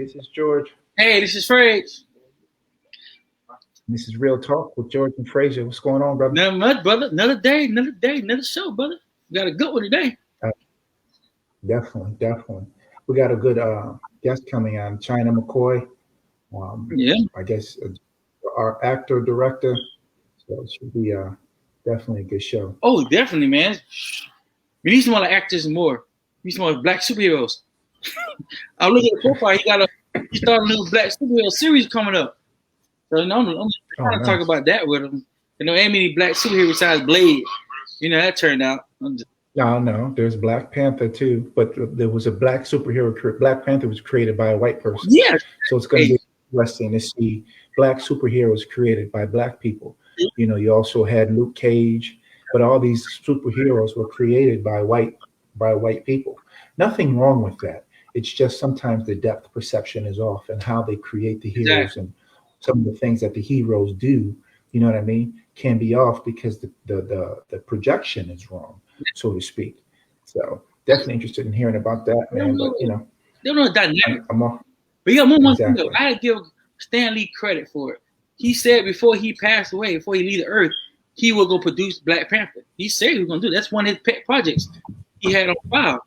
this is George. Hey, this is Fred. This is Real Talk with George and Frazier. What's going on, brother? Nothing much, brother. Another day, another show, brother. We got a good one today. Definitely. We got a good guest coming on, Chyna McCoy. Yeah. I guess our actor, director. So it should be definitely a good show. Oh, definitely, man. We need some more actors and more. We need some more black superheroes. I'm looking at the profile. He started a little black superhero series coming up. So I'm trying to talk about that with him. You know, ain't many black superheroes besides Blade. You know, that turned out. No, there's Black Panther too, but there was a black superhero. Black Panther was created by a white person. Yeah. So it's going to be interesting to see black superheroes created by black people. You know, you also had Luke Cage, but all these superheroes were created by white people. Nothing wrong with that. It's just sometimes the depth perception is off and how they create the heroes and some of the things that the heroes do, you know what I mean, can be off because the projection is wrong, so to speak. So definitely interested in hearing about that, man. But you know, they don't know dynamic. But you got one thing though. I give Stan Lee credit for it. He said before he passed away, before he leave the earth, he will go produce Black Panther. He said he was gonna do that. That's one of his pet projects he had on file.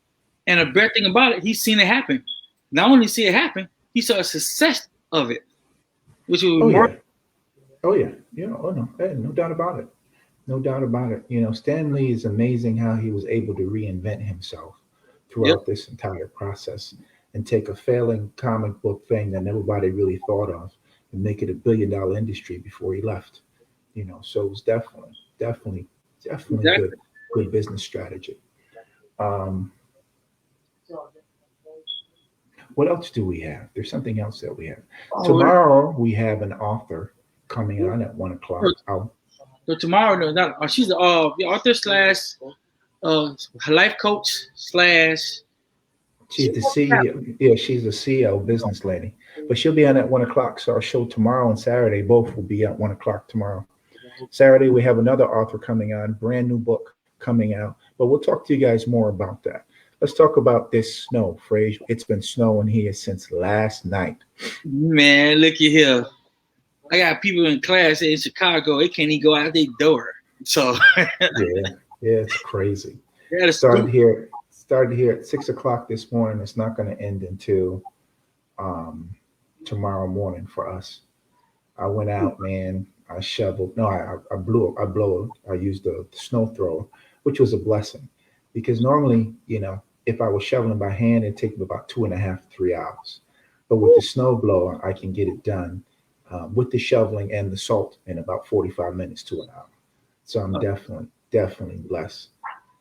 And the bad thing about it, he's seen it happen. Not only see it happen, he saw a success of it, which was no doubt about it. No doubt about it. You know, Stan Lee is amazing how he was able to reinvent himself throughout this entire process and take a failing comic book thing that nobody really thought of and make it $1 billion industry before he left. You know, so it was definitely good business strategy. What else do we have? There's something else that we have. Tomorrow we have an author coming on at 1:00. So tomorrow, she's the author / life coach / She's the CEO. Yeah, she's the CEO business lady. But she'll be on at 1:00. So our show tomorrow and Saturday both will be at 1:00 tomorrow. Saturday we have another author coming on, brand new book coming out. But we'll talk to you guys more about that. Let's talk about this snow, Frazier. It's been snowing here since last night. Man, looky here. I got people in class in Chicago. They can't even go out their door. So yeah, it's crazy. It started here at 6:00 this morning. It's not going to end until tomorrow morning for us. I went out, man. I shoveled. No, I used the snow thrower, which was a blessing because normally, you know, if I was shoveling by hand, it'd take me about 2.5 to 3 hours. But with the snow blower, I can get it done with the shoveling and the salt in about 45 minutes to an hour. So I'm definitely blessed.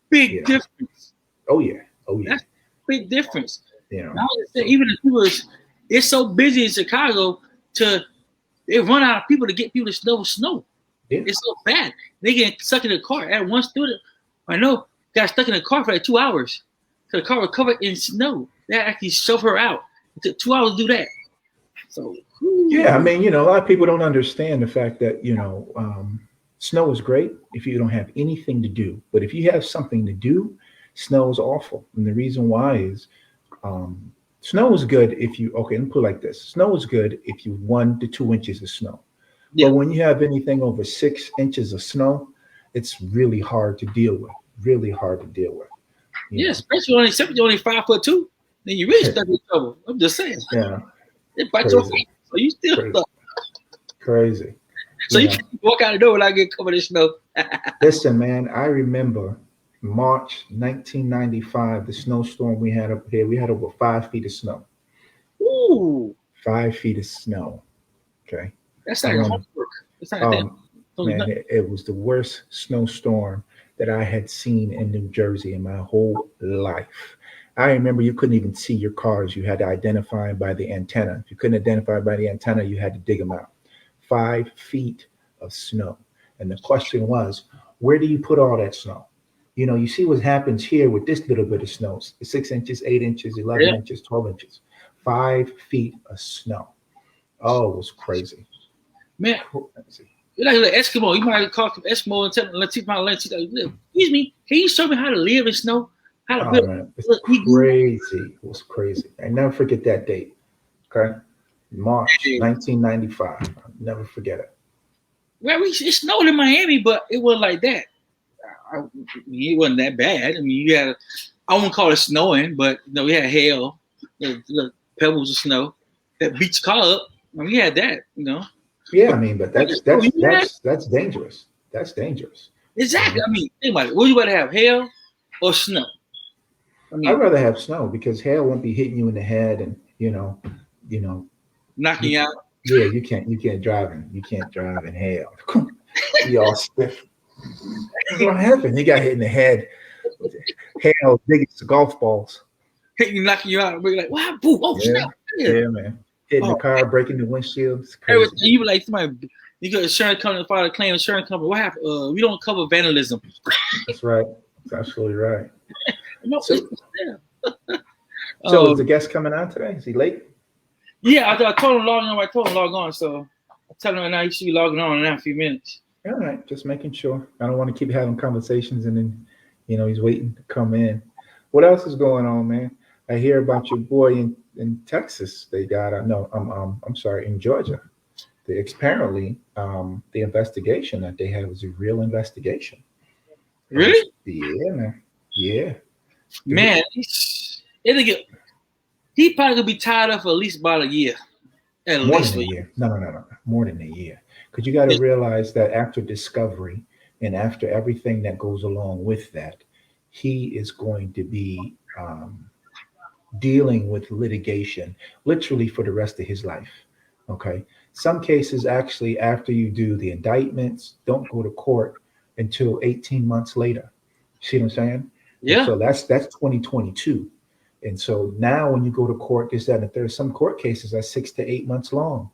Big difference. Oh yeah. That's big difference. You know, even if it's so busy in Chicago they run out of people to get people to shovel snow. Yeah. It's so bad. They get stuck in the car. I had one student I know got stuck in the car for like 2 hours. So the car was covered in snow. They actually shoved her out. It took 2 hours to do that. So yeah, I mean, you know, a lot of people don't understand the fact that, you know, snow is great if you don't have anything to do. But if you have something to do, snow is awful. And the reason why is snow is good if you, let me put it like this. Snow is good if you 1 to 2 inches of snow. Yeah. But when you have anything over 6 inches of snow, it's really hard to deal with. Yeah, especially except you're only 5'2", then you really stuck in trouble. I'm just saying. Yeah. It bites your feet, so you still stuck. Crazy. So you can't walk out the door without getting covered in snow. Listen, man, I remember March 1995, the snowstorm we had up here. We had over 5 feet of snow. Ooh. 5 feet of snow. Okay. That's not homework. It's not man, it was the worst snowstorm that I had seen in New Jersey in my whole life. I remember you couldn't even see your cars. You had to identify by the antenna. If you couldn't identify by the antenna, you had to dig them out. 5 feet of snow. And the question was, where do you put all that snow? You know, you see what happens here with this little bit of snow. 6 inches, 8 inches, 11 inches, 12 inches. 5 feet of snow. Oh, it was crazy. Man, crazy. You're like an Eskimo. You might call some Eskimo and tell them, excuse me, can you show me how to live in snow? Man, it's crazy. It was crazy. I never forget that date. Okay, March 1995. I'll never forget it. Well, it snowed in Miami, but it wasn't like that. It wasn't that bad. I mean, you had, I wouldn't call it snowing, but we had hail, the pebbles of snow that beat your car up. I mean, we had that, Yeah, But, I mean, but that's dangerous. That's dangerous. exactly. I mean, think about it. Would you rather have hail or snow? I I'd mean, rather have snow because hail won't be hitting you in the head, and knocking you out. yeah, you can't drive in hail. You all stiff. What happened? He got hit in the head. Hail, big as golf balls. Hitting you, knocking you out. We're like, wow, boom, oh, Yeah, snap. yeah, man. Hitting the car, breaking the windshield. It's crazy. Everything. You be like, somebody, you got insurance company, file a claim, insurance company. What happened? We don't cover vandalism. That's right. That's absolutely right. No, So is the guest coming on today? Is he late? Yeah, I told him log on. I told him log on. So I tell him right now he should be logging on in a few minutes. All right, just making sure. I don't want to keep having conversations and then, he's waiting to come in. What else is going on, man? I hear about your boy in Texas. They got I'm sorry, in Georgia. Apparently, the investigation that they had was a real investigation. Really? Yeah, man. Yeah. Man, he probably gonna be tied up for at least about a year. More than a year. No. More than a year. Because you got to realize that after discovery and after everything that goes along with that, he is going to be dealing with litigation literally for the rest of his life. Okay. Some cases actually, after you do the indictments, don't go to court until 18 months later. See what I'm saying? Yeah. So that's 2022. And so now when you go to court, this, that, and there's some court cases that's 6 to 8 months long.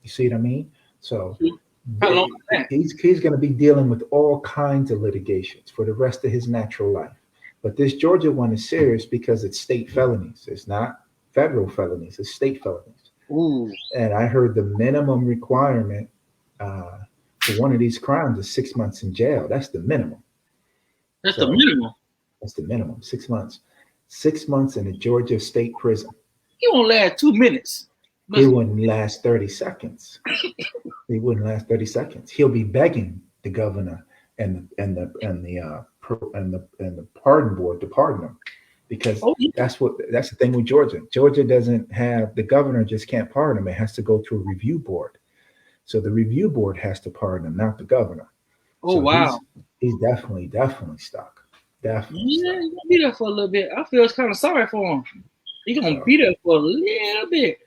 You see what I mean? So he's going to be dealing with all kinds of litigations for the rest of his natural life. But this Georgia one is serious because it's state felonies. It's not federal felonies. It's state felonies. Ooh. And I heard the minimum requirement for one of these crimes is 6 months in jail. That's the minimum. That's the minimum. That's the minimum. 6 months. 6 months in a Georgia state prison. He won't last 2 minutes. He wouldn't last 30 seconds. He wouldn't last 30 seconds. He'll be begging the governor and the pardon board to pardon him, because that's the thing with Georgia. Georgia doesn't have, the governor just can't pardon him. It has to go through a review board. So the review board has to pardon him, not the governor. Oh, so wow. He's definitely stuck. Definitely. Yeah, he's gonna be there for a little bit. I feel kind of sorry for him. He's gonna be there for a little bit.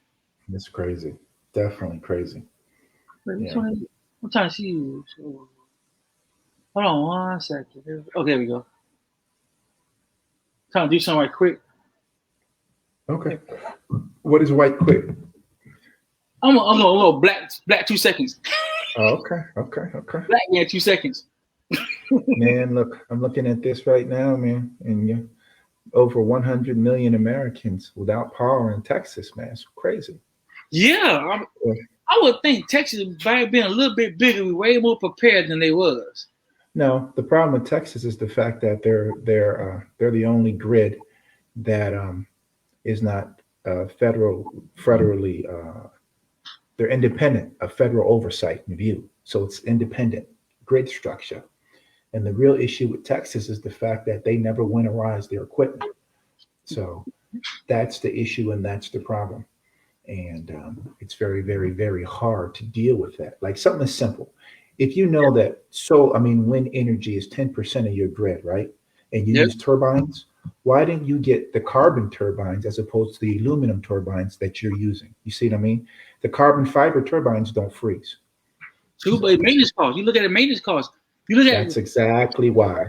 It's crazy. Definitely crazy. I'm trying to see you. Hold on 1 second. Oh, there we go. Trying to do something right quick. Okay. What is right quick? I'm gonna go black 2 seconds. Oh, okay. Black man 2 seconds. Man, look, I'm looking at this right now, man, and you're over 100 million Americans without power in Texas, man. It's crazy. Yeah, I would think Texas might have been a little bit bigger, way more prepared than they was. No, the problem with Texas is the fact that they're the only grid that is not federally. They're independent of federal oversight and view, so it's independent grid structure. And the real issue with Texas is the fact that they never winterized their equipment. So that's the issue, and that's the problem. And it's very, very, very hard to deal with that. Like something as simple. If you know that, wind energy is 10% of your grid, right? And you use turbines, why didn't you get the carbon turbines as opposed to the aluminum turbines that you're using? You see what I mean? The carbon fiber turbines don't freeze. True, but maintenance costs. You look at the maintenance costs. You look at that's exactly why.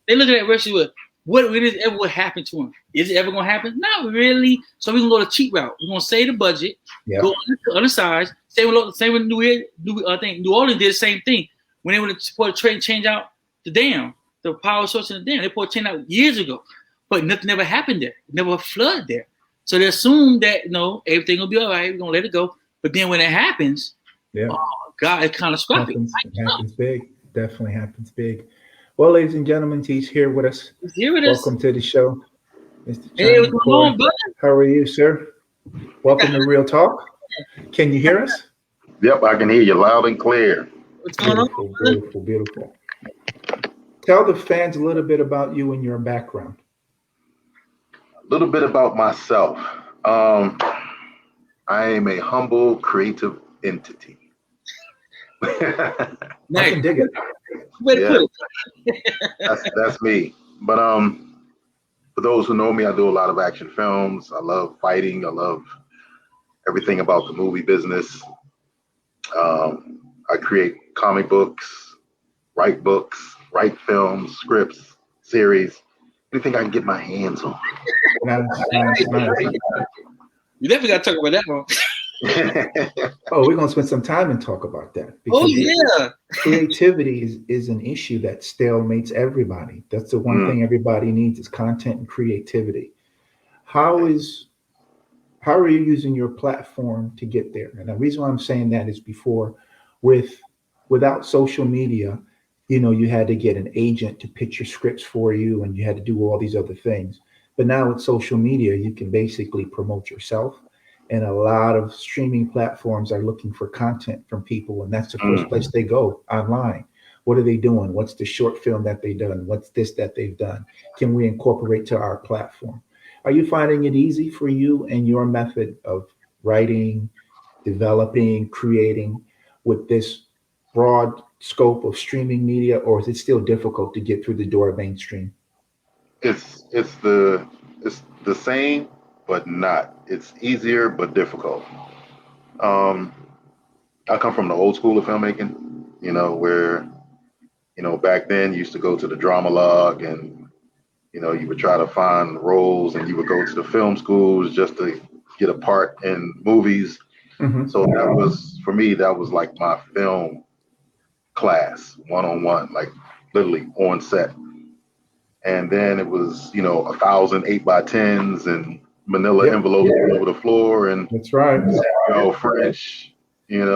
They look at that Russia with what is ever would happen to him. Is it ever gonna happen? Not really. So we're gonna go the cheap route. We're gonna save the budget, go on the other side. Same with I think New Orleans did the same thing. When they were to put a trade change out the dam, the power source in the dam, they put a change out years ago. But nothing ever happened there. Never flooded there. So they assume that everything will be all right, we're gonna let it go. But then when it happens, oh God, it's kind of scrappy. It happens big. Definitely happens big. Well, ladies and gentlemen, he's here with us. He's here with us. Welcome to the show, Mr. Hey, what's going on, brother? How are you, sir? Welcome to Real Talk. Can you hear us? Yep, I can hear you loud and clear. What's going on? Beautiful, beautiful, beautiful. Tell the fans a little bit about you and your background. A little bit about myself. I am a humble creative entity. I can dig it. Way to Yeah. put it. That's me. But for those who know me, I do a lot of action films. I love fighting. I love everything about the movie business. I create comic books, write films, scripts, series, anything I can get my hands on. Nice. You definitely got to talk about that one. Oh, we're going to spend some time and talk about that. Oh, yeah. Creativity is an issue that stalemates everybody. That's the one thing everybody needs is content and creativity. How are you using your platform to get there? And the reason why I'm saying that is without social media, you had to get an agent to pitch your scripts for you, and you had to do all these other things. But now with social media, you can basically promote yourself. And a lot of streaming platforms are looking for content from people, and that's the first place they go online. What are they doing? What's the short film that they've done? What's this that they've done? Can we incorporate to our platform? Are you finding it easy for you and your method of writing, developing, creating with this broad scope of streaming media, or is it still difficult to get through the door of mainstream? It's the same, but not. It's easier but difficult. I come from the old school of filmmaking, where back then you used to go to the drama log and you would try to find roles, and you would go to the film schools just to get a part in movies. Mm-hmm. So that was, for me, that was like my film class, one-on-one, like literally on set. And then it was, 1,000 8x10s and manila envelopes all over the floor, and That's right. French, and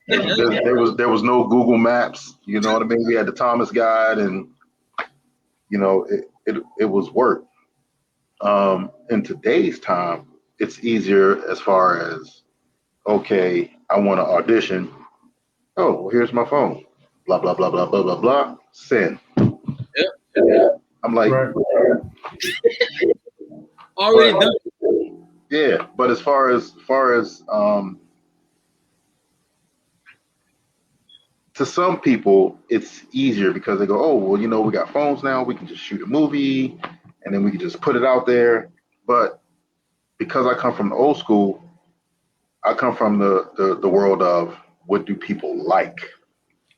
there was no Google Maps, you know what I mean? We had the Thomas Guide, and it was work. In today's time, it's easier as far as, okay, I want to audition. Oh, well, here's my phone. Blah blah blah blah blah blah blah. Send. Yep. I'm like, Right. Already done. Yeah, but as far as to some people, it's easier because they go, oh, well, we got phones now. We can just shoot a movie, and then we can just put it out there. But because I come from the old school, I come from the world of what do people like?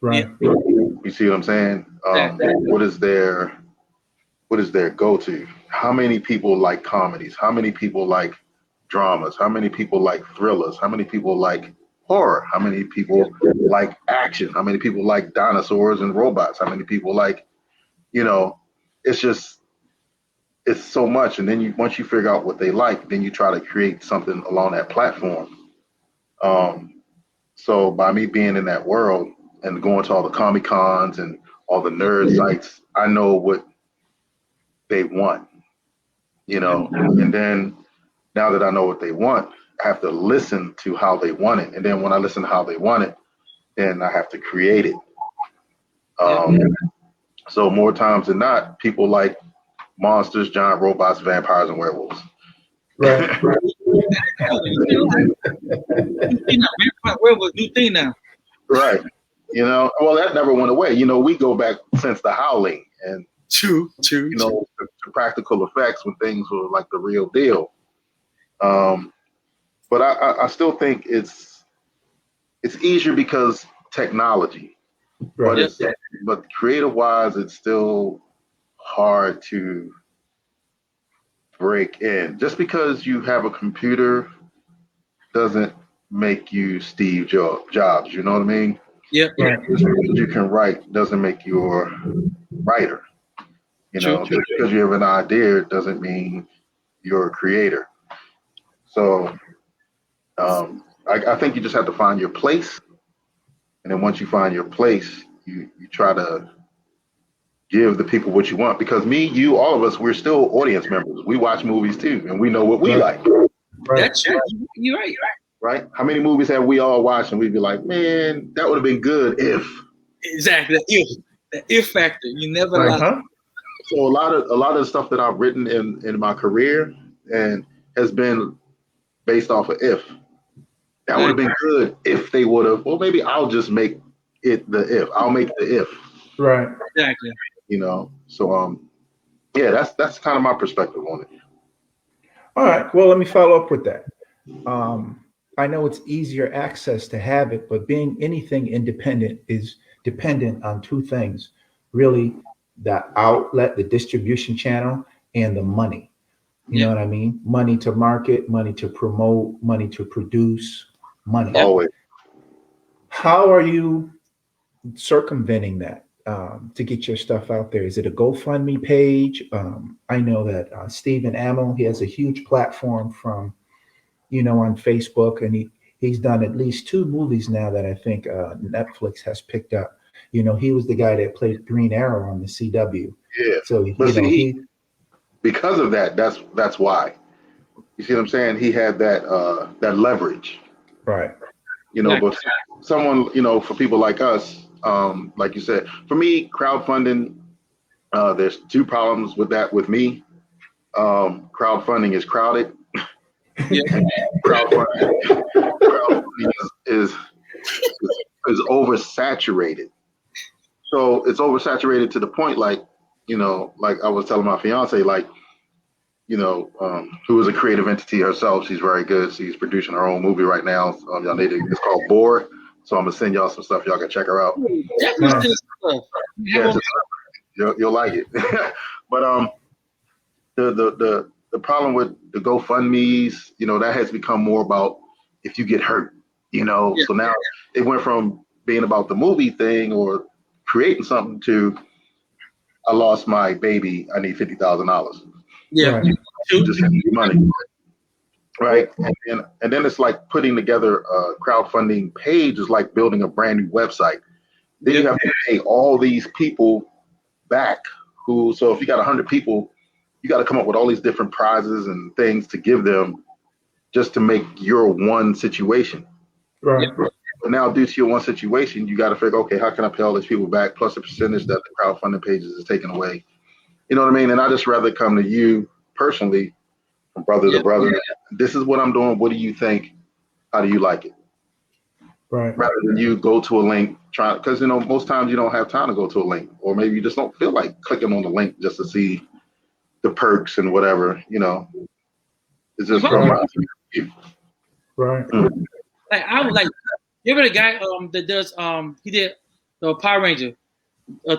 Right. You see what I'm saying? What is their go-to? How many people like comedies? How many people like dramas? How many people like thrillers? How many people like horror? How many people like action? How many people like dinosaurs and robots? How many people like, it's so much. And then once you figure out what they like, then you try to create something along that platform. So by me being in that world and going to all the Comic Cons and all the nerd sites, I know what they want, and then now that I know what they want, I have to listen to how they want it. And then when I listen to how they want it, then I have to create it. So more times than not, people like monsters, giant robots, vampires, and werewolves. Right. Werewolves, new thing now. Right. Well, that never went away. We go back since The Howling, and True. the practical effects when things were like the real deal. But I still think it's easier because technology. Right. But creative wise, it's still hard to break in. Just because you have a computer doesn't make you Steve Jobs. You know what I mean? Yep. Right. Just because you can write doesn't make you a writer. Just because you have an idea doesn't mean you're a creator. So I think you just have to find your place. And then once you find your place, you try to give the people what you want. Because me, you, all of us, we're still audience members. We watch movies too, and we know what we like. Right. That's true. You're right. Right? How many movies have we all watched and we'd be like, man, that would have been good if. Exactly. The if factor. You never lie. Uh-huh. So a lot of the stuff that I've written in my career and has been based off of if. That would have been good if they would have. Well, maybe I'll just make it the if. I'll make the if. Right. Exactly. So yeah, that's kind of my perspective on it. All right. Well, let me follow up with that. I know it's easier access to have it, but being anything independent is dependent on two things, really: the outlet, the distribution channel, and the money. You know what I mean? Money to market, money to promote, money to produce, money. Always. How are you circumventing that to get your stuff out there? Is it a GoFundMe page? I know that Stephen Amell, he has a huge platform from, on Facebook, and he's done at least 2 movies now that I think Netflix has picked up. He was the guy that played Green Arrow on the CW. Yeah. So because of that, that's why. You see what I'm saying? He had that leverage. Right. But someone, for people like us, like you said, for me, crowdfunding, there's 2 problems with that with me. Crowdfunding is crowded. Yeah. crowdfunding is oversaturated. So it's oversaturated to the point, like I was telling my fiance, who is a creative entity herself. She's very good. She's producing her own movie right now. Y'all need to. It's called Bored. So I'm gonna send y'all some stuff. Y'all can check her out. Yeah, you'll like it. But the problem with the GoFundMe's, that has become more about if you get hurt, So now it went from being about the movie thing or creating something to I lost my baby. I need $50,000. Yeah, right. Just send me money, right? And then it's like putting together a crowdfunding page is like building a brand new website. Then you have to pay all these people back. So if you got 100 people, you got to come up with all these different prizes and things to give them just to make your one situation. Right. But now, due to your one situation, you got to figure, okay, how can I pay all these people back plus the percentage that the crowdfunding pages is taking away? You know what I mean? And I just rather come to you personally, from brother to brother. This is what I'm doing. What do you think? How do you like it? Right. Rather than you go to a link, because most times you don't have time to go to a link, or maybe you just don't feel like clicking on the link just to see the perks and whatever. It's just from my right. Like I would like. You ever the guy that does he did the Power Ranger,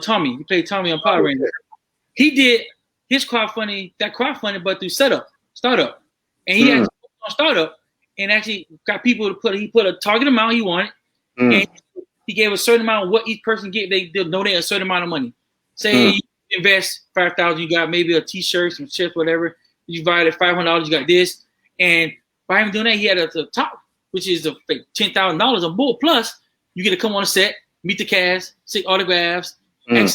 Tommy. He played Tommy on Power Ranger. He did his crowdfunding, but through startup, and he actually on startup and actually got people to put. He put a target amount he wanted, and he gave a certain amount of what each person get. They donate a certain amount of money. Say you invest $5,000, you got maybe a T-shirt, some chips, whatever. You buy it $500, you got this, and by him doing that, he had at the top, which is $10,000 on board. Plus, you get to come on a set, meet the cast, see autographs, and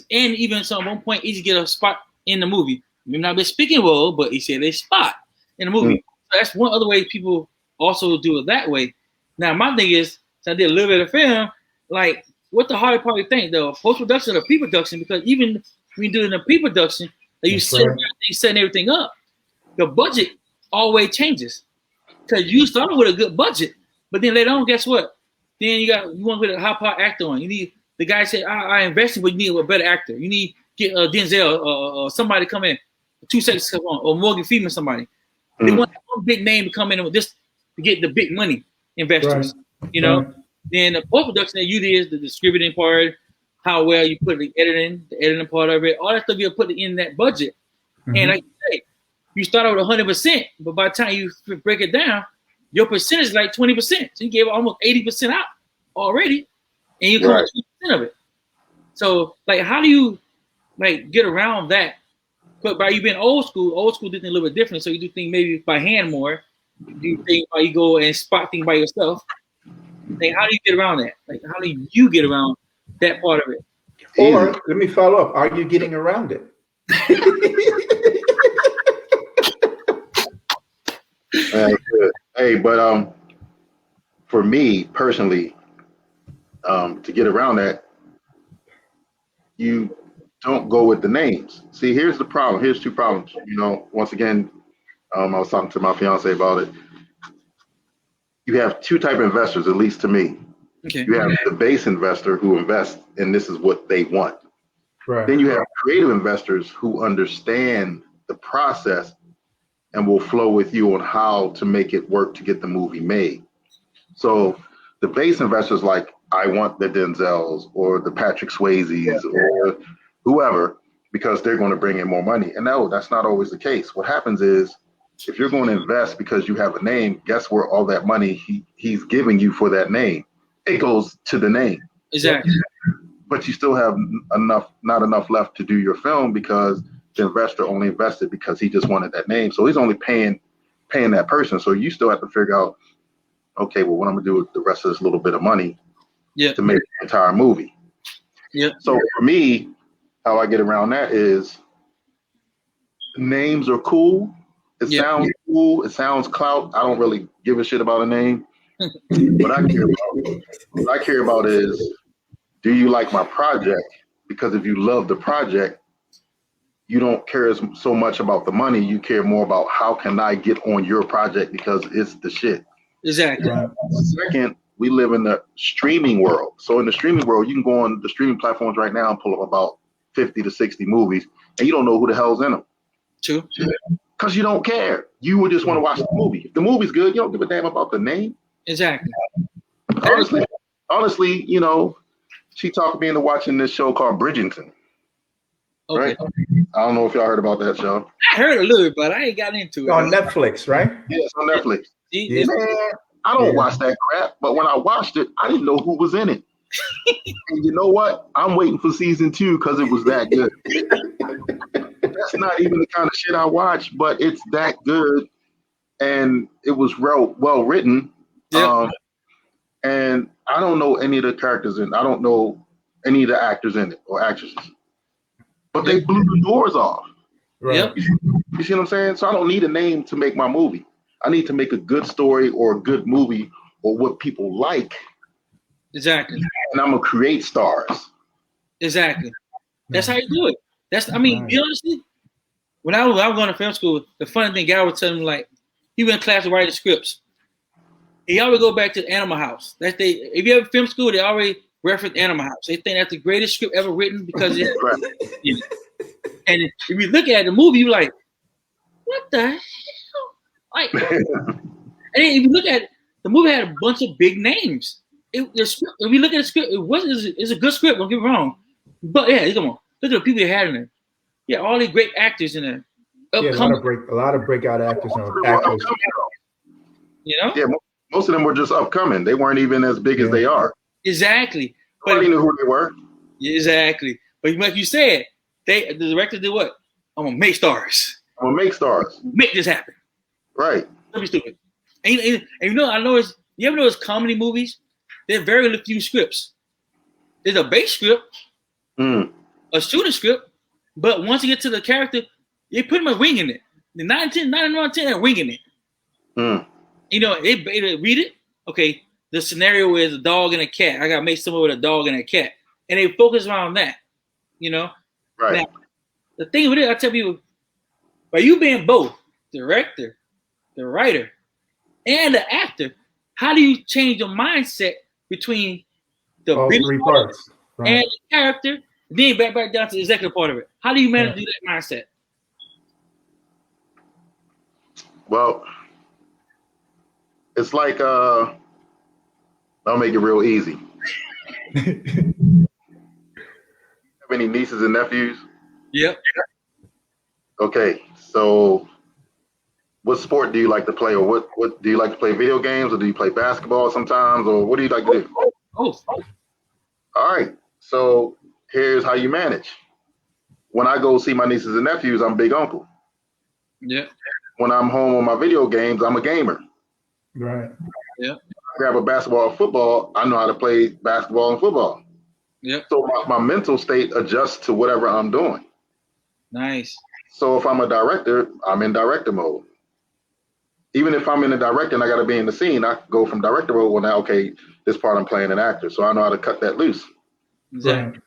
even at one point, each get a spot in the movie. Maybe not a speaking role, but he said a spot in the movie. So that's one other way people also do it that way. Now, my thing is, so I did a little bit of film, like, what the harder part you think, though? Post-production or pre-production? Because even when you do it in a pre-production, you setting everything up, the budget always changes. Because you started with a good budget, but then later on, guess what? Then you want to put a high-power actor on. You need the guy said, I invested, but you need a better actor. You need get Denzel or somebody to come in, 2 seconds to come on, or Morgan Freeman, somebody. They want one big name to come in with this to get the big money investors. Right. Then the post-production that you did is the distributing part, how well you put the editing part of it, all that stuff you put in that budget. And like you say, you start out with 100%, but by the time you break it down, your percentage is like 20%. So you gave almost 80% out already, and you come up 20% of it. So, like, how do you get around that? But by you being old school did things a little bit different. So you do things maybe by hand more. You think you go and spot things by yourself. Like, how do you get around that? Like, how do you get around that part of it? Or let me follow up. Are you getting around it? Good. Hey, but for me personally, to get around that, you don't go with the names. See, here's the problem. Here's two problems. Once again, I was talking to my fiance about it. You have two type of investors, at least to me. Okay. You have the base investor who invests, and this is what they want. Right. Then you have creative investors who understand the process and will flow with you on how to make it work to get the movie made. So the base investors, like, I want the Denzels or the Patrick Swayzes or whoever, because they're going to bring in more money. And no, that's not always the case. What happens is, if you're going to invest because you have a name, guess where all that money he's giving you for that name? It goes to the name. Exactly. But you still have not enough left to do your film because the investor only invested because he just wanted that name. So he's only paying that person. So you still have to figure out, okay, well, what I'm gonna do with the rest of this little bit of money to make the entire movie. Yeah. So for me, how I get around that is names are cool. It sounds cool. It sounds clout. I don't really give a shit about a name. What I care about is, do you like my project? Because if you love the project, you don't care so much about the money. You care more about how can I get on your project because it's the shit. Exactly. Second, we live in the streaming world. So in the streaming world, you can go on the streaming platforms right now and pull up about 50 to 60 movies, and you don't know who the hell's in them. True. Because you don't care. You would just want to watch the movie. If the movie's good, you don't give a damn about the name. Exactly. Honestly, she talked me into watching this show called Bridgerton. Okay. Right? I don't know if y'all heard about that show. I heard a little bit, but I ain't got into it. On Netflix, right? Yeah, it's on Netflix. Yeah. Man, I don't watch that crap, but when I watched it, I didn't know who was in it. And you know what? I'm waiting for season 2 because it was that good. That's not even the kind of shit I watch, but it's that good, and it was well written. Yeah. And I don't know any of the characters I don't know any of the actors in it or actresses, but they blew the doors off. Right. Yep. You see what I'm saying? So I don't need a name to make my movie. I need to make a good story or a good movie or what people like. Exactly. And I'm gonna create stars. Exactly. That's how you do it. Be honestly, when I was going to film school, the funny thing, guy was telling me, like, he went to class to write the scripts. He always go back to Animal House. If you ever film school, they always reference Animal House. They think that's the greatest script ever written because it. And if you look at the movie, you're like, what the hell? Like, and if you look at it, the movie had a bunch of big names. If you look at the script, it's a good script. Don't get me wrong, but yeah, come on, look at the people they had in there. Yeah, all these great actors in there. A lot of breakout actors and actors. Yeah, most of them were just upcoming. They weren't even as big as they are. Exactly. Nobody knew who they were. Exactly. But like you said, the director did what? I'm gonna make stars. I'm gonna make stars. Make this happen. Right. Don't be stupid. And I noticed. You ever notice comedy movies? There are very few scripts. There's a base script, a student script, but once you get to the character, they put them a wing in it. The 9 out of 10, they're winging it. They read it. Okay, the scenario is a dog and a cat. I gotta make someone with a dog and a cat, and they focus around that. Right. Now, the thing with it, I tell people, by you being both the director, the writer, and the actor, how do you change your mindset between the all three parts and the character, then back down to the executive part of it? How do you manage to do that mindset? Well, it's like I'll make it real easy. Have any nieces and nephews? Yep. Okay, so what sport do you like to play, or what do you like to play? Video games, or do you play basketball sometimes, or what do you like to do? Oh. All right, so here's how you manage. When I go see my nieces and nephews, I'm big uncle. Yeah. When I'm home on my video games, I'm a gamer. Right. Yeah. Grab a basketball or football, I know how to play basketball and football. Yeah. So my mental state adjusts to whatever I'm doing. Nice. So if I'm a director, I'm in director mode. even if I'm in the director and I got to be in the scene, I go from director role. Well, now, okay, this part I'm playing an actor, so I know how to cut that loose. Exactly.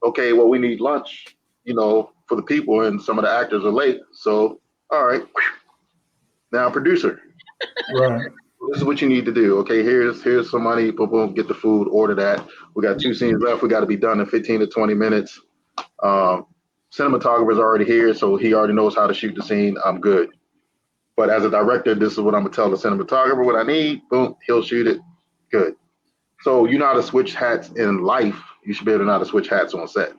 Okay, well, we need lunch, for the people, and some of the actors are late. So, all right, now producer. Right. This is what you need to do. Okay, here's some money. Boom, boom, get the food. Order that. We got 2 scenes left. We got to be done in 15 to 20 minutes. Cinematographer's already here, so he already knows how to shoot the scene. I'm good. But as a director, this is what I'm gonna tell the cinematographer what I need. Boom, he'll shoot it. Good. So you know how to switch hats in life. You should be able to know how to switch hats on set.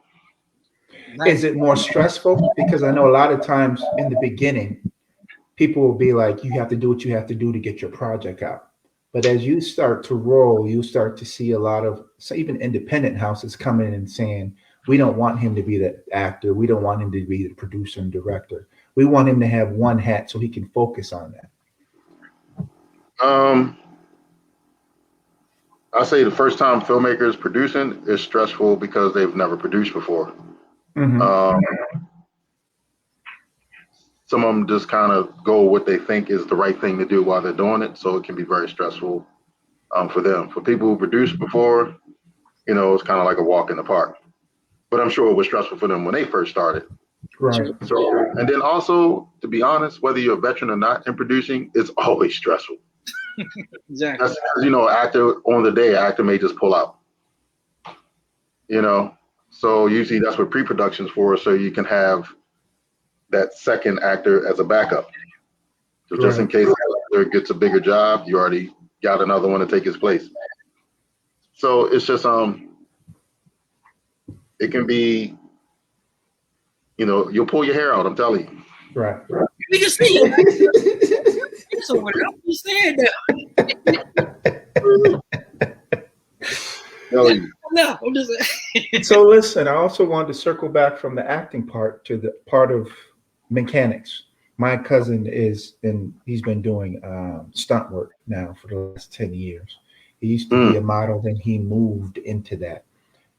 Is it more stressful? Because I know a lot of times in the beginning, people will be like, you have to do what you have to do to get your project out. But as you start to roll, you start to see a lot of, so even independent houses coming in and saying, we don't want him to be the actor. We don't want him to be the producer and director. We want him to have one hat so he can focus on that. I say the first time filmmakers producing is stressful because they've never produced before. Mm-hmm. Some of them just kind of go what they think is the right thing to do while they're doing it, so it can be very stressful for them. For people who produced before, it's kind of like a walk in the park. But I'm sure it was stressful for them when they first started. Right. So, and then also, to be honest, whether you're a veteran or not in producing, it's always stressful. Exactly. That's because, actor on the day, actor may just pull out. So usually that's what pre-production's for, so you can have that second actor as a backup. So just in case the actor gets a bigger job, you already got another one to take his place. So it's just it can be, you'll pull your hair out, I'm telling you. Right. You can see it's over there. I'm just saying that. No, I'm just saying. So listen, I also wanted to circle back from the acting part to the part of mechanics. My cousin he's been doing stunt work now for the last 10 years. He used to be a model, then he moved into that.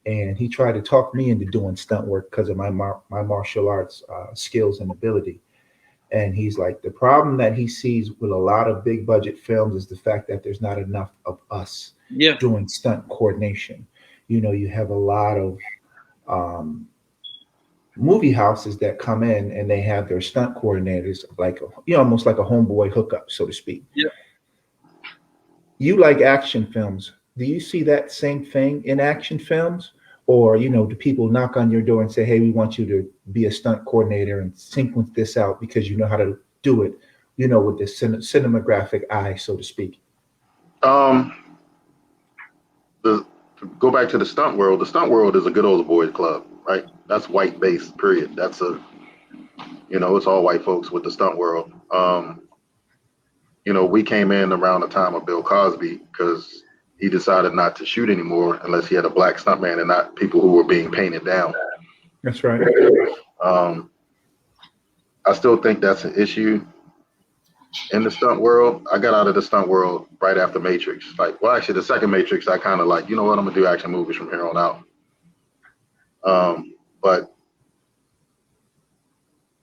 And he tried to talk me into doing stunt work because of my martial arts skills and ability. And he's like, the problem that he sees with a lot of big budget films is the fact that there's not enough of us doing stunt coordination. You have a lot of movie houses that come in and they have their stunt coordinators, like, almost like a homeboy hookup, so to speak. Yeah. You like action films. Do you see that same thing in action films? Or, do people knock on your door and say, hey, we want you to be a stunt coordinator and sequence this out because you know how to do it, with the cinematographic eye, so to speak? Go back to the stunt world. The stunt world is a good old boys club, right? That's white based, period. That's it's all white folks with the stunt world. We came in around the time of Bill Cosby because he decided not to shoot anymore unless he had a black stuntman and not people who were being painted down. That's right. I still think that's an issue in the stunt world. I got out of the stunt world right after Matrix. Actually, the second Matrix, I kind of I'm going to do action movies from here on out. But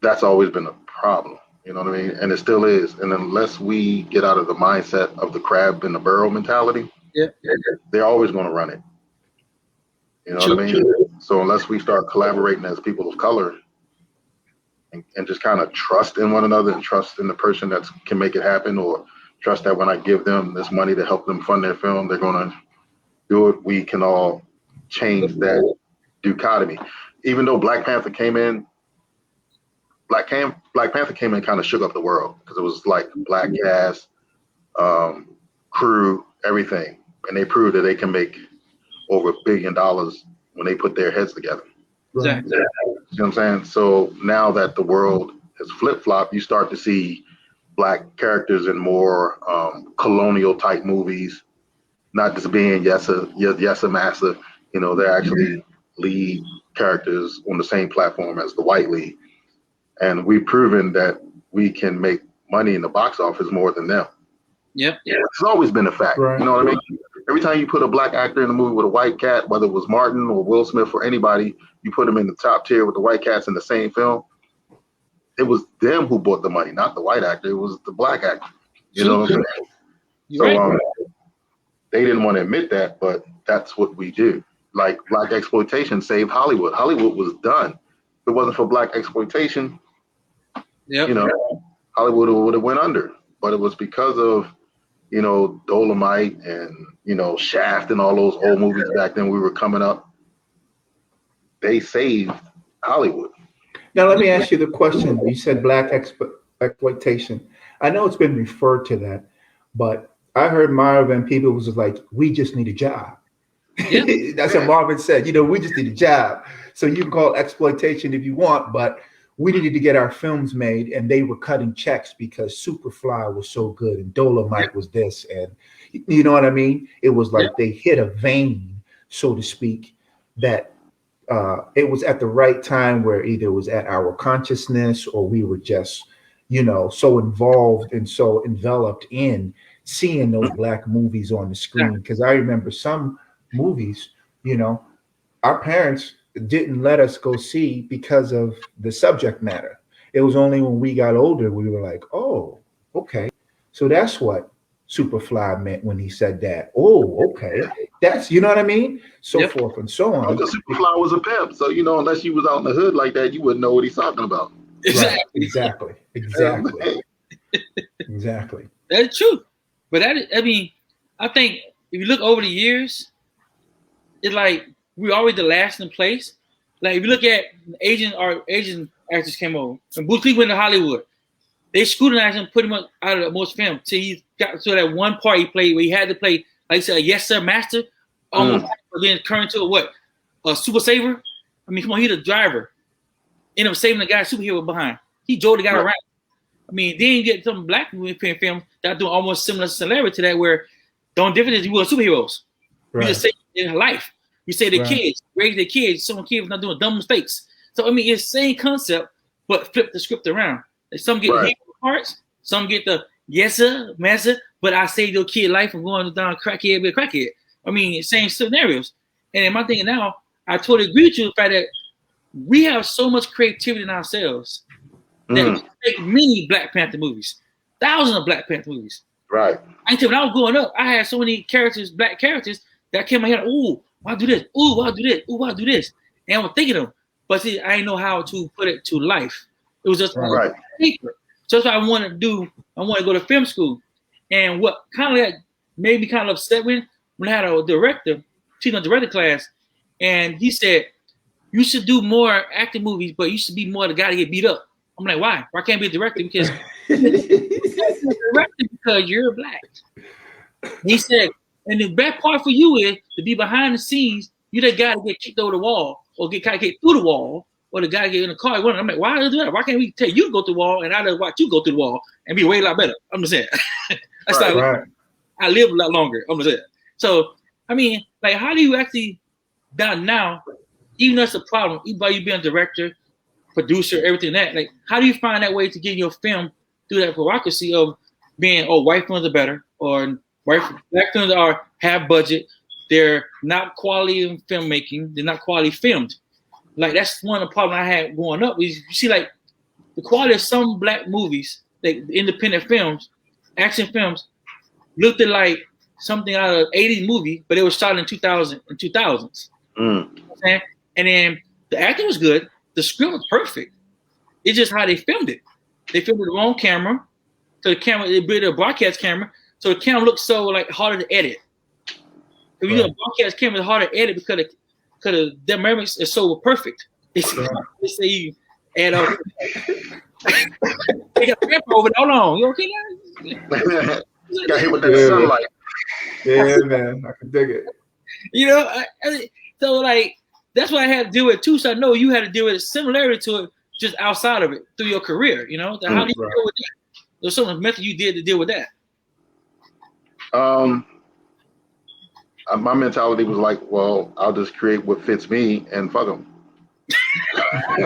that's always been a problem. You know what I mean? And it still is. And unless we get out of the mindset of the crab in the barrel mentality, they're always going to run it. You know what I mean? So unless we start collaborating as people of color and just kind of trust in one another and trust in the person that can make it happen, or trust that when I give them this money to help them fund their film, they're going to do it, we can all change that dichotomy. Even though Black Panther came in, Black Panther came in, kind of shook up the world because it was like black cast, crew, everything. And they proved that they can make over $1 billion when they put their heads together. Exactly. You know what I'm saying? So now that the world has flip-flopped, you start to see black characters in more colonial type movies, not just being yes a massa. They're actually lead characters on the same platform as the white lead. And we've proven that we can make money in the box office more than them. Yep. It's always been a fact. Right. You know what I mean? Every time you put a black actor in a movie with a white cat, whether it was Martin or Will Smith or anybody, you put them in the top tier with the white cats in the same film. It was them who bought the money, not the white actor. It was the black actor. You know what I'm saying? You're right. They didn't want to admit that, but that's what we do. Like black exploitation saved Hollywood. Hollywood was done. If it wasn't for black exploitation, Yep. Hollywood would have went under. But it was because of, Dolomite and, Shaft and all those old movies back then we were coming up. They saved Hollywood. Now, let me ask you the question. You said black exploitation. I know it's been referred to that, but I heard Marvin people was like, we just need a job. Yeah. That's what Marvin said. We just need a job. So you can call it exploitation if you want, but we needed to get our films made, and they were cutting checks because Superfly was so good and Dolomite was this, and you know what I mean? It was like they hit a vein, so to speak, that it was at the right time where either it was at our consciousness or we were just, so involved and so enveloped in seeing those black movies on the screen. Because I remember some movies, our parents didn't let us go see because of the subject matter. It was only when we got older we were like, oh, okay, so that's what Superfly meant when he said that. Oh, okay, that's, you know what I mean, so forth and so on. Because Superfly was a pimp, so unless you was out in the hood like that, you wouldn't know what he's talking about. Right. Exactly. That's true. But I think if you look over the years, it's like we're always the last in place. Like if you look at Asian actors came over, and Bruce Lee went to Hollywood, they scrutinized him pretty much out of most films till he got to that one part he played where he had to play, like you said, a yes sir master, almost then turned to a super saver. I mean, come on, he's the driver. Ended up saving the guy superhero behind. He drove the guy around. I mean, then you get some black movie film that do almost similar similarity to that, where the only difference is you were superheroes. Right. You just save their life. You say their kids, raise their kids, some kids not doing dumb mistakes. So I mean, it's the same concept, but flip the script around. Like some get the hero parts, some get the yes sir, master, but I saved your kid life from going down crackhead with a crackhead. I mean, same scenarios. And in my thinking now, I totally agree with you the fact that we have so much creativity in ourselves that we make many Black Panther movies, thousands of Black Panther movies. Right. I tell you, when I was growing up, I had so many characters, black characters, that came in my head. Ooh, why do this? Ooh, why do this? Ooh, why do this? And I was thinking of them, but see, I didn't know how to put it to life. It was just on paper. So that's what I wanted to do. I wanted to go to film school, and what kind of made me kind of upset when I had a director, teaching a director class, and he said, "You should do more acting movies, but you should be more the guy to get beat up." I'm like, why? Why can't I be a director? Because because you're black. He said, and the best part for you is to be behind the scenes. You're the guy to get kicked over the wall, or get through the wall, or the guy get in the car. I'm like, why do that? Why can't we tell you to go through the wall and I just watch you go through the wall and be way a lot better? I'm just saying. That's right. I live a lot longer. I'm just saying. So I mean, like, how do you actually down now? Even though it's a problem, even by you being a director, producer, everything that, like, how do you find that way to get your film through that bureaucracy of being, white films are better, or black films have budget, they're not quality in filmmaking, they're not quality filmed. Like, that's one of the problems I had growing up. Is you see, like, the quality of some black movies, like independent films, action films, looked at like something out of an 80s movie, but it was shot in 2000 and 2000s. You know what I'm saying? And then the acting was good. The script was perfect. It's just how they filmed it. They filmed with the wrong camera. So the camera, they built a broadcast camera. So the camera looks so like harder to edit. If you do a broadcast camera, it's harder to edit because the dynamics is so perfect. They say you add up. They got a camera over there. Hold on. You okay, guys? Got hit with that sunlight. Yeah, man. I can dig it. You know, so like, that's what I had to deal with too. So I know you had to deal with a similarity to it just outside of it through your career. You know, how do you deal with that? There's some method you did to deal with that. My mentality was like, well, I'll just create what fits me and fuck them. I